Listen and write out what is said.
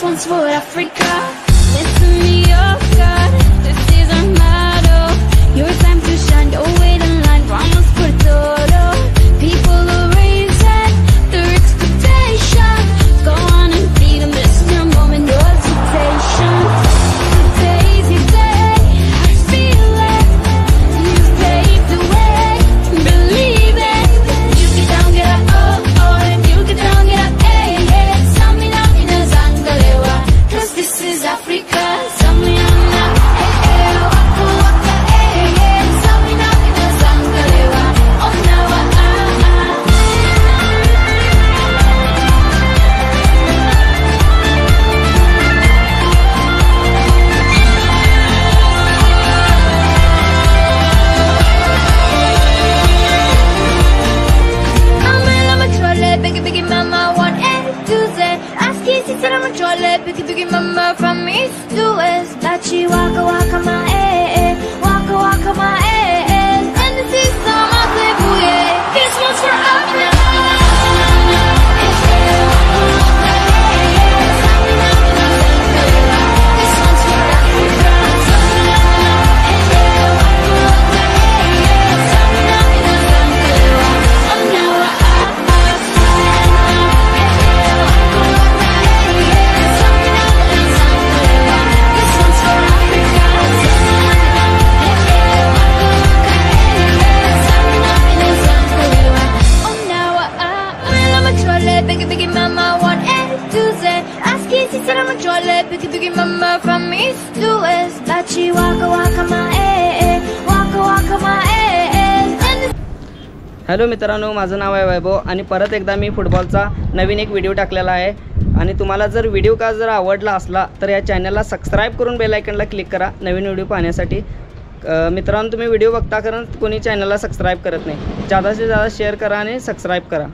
one's for Africa. Listen me up, God, this is our motto. Your time to shine, don't wait in line, vamos por todo. People are raising their expectations. Go on and feed them, this is your moment, no hesitation. Today's your day, I feel it. You paved the way, believe it. You get down, get up, oh, oh, and you get down, get up, hey, hey. Samina ina zangalewa, 'cause this is Africa. Samina, hey, hey, waka, waka, hey, hey. Samina ina zangalewa, oh, now, I'm a trolley, biggie, biggie, mama, 1 A to Z. Ask easy, said I'm a trolley, biggie, biggie, mama, from east to west. Dachi, waka, waka, my eh, waka, waka, my eh. And this is some of the booyah. This one's for Africa. This one's for Africa. Biggie, biggie, mama, 1 A to Z. Ask easy, said I'm a trolley, biggie, biggie, mama, from east to west. Dachi, waka, waka, my eh, waka, waka, my eh. Hello मित्रांनो, माझं नाव आहे वैभव आणि परत एकदा मी फुटबॉलचा नवीन एक video टाकलेला आहे. आणि तुम्हाला जर व्हिडिओ का जर आवडला असला तर या चॅनलला सबस्क्राईब करून बेल आयकनला क्लिक करा नवीन व्हिडिओ पाहण्यासाठी. मित्रांनो, तुम्ही व्हिडिओ बघता कारण कोणी चॅनलला सबस्क्राईब करत नाही. जादा से जादा शेअर करा आणि सबस्क्राईब करा.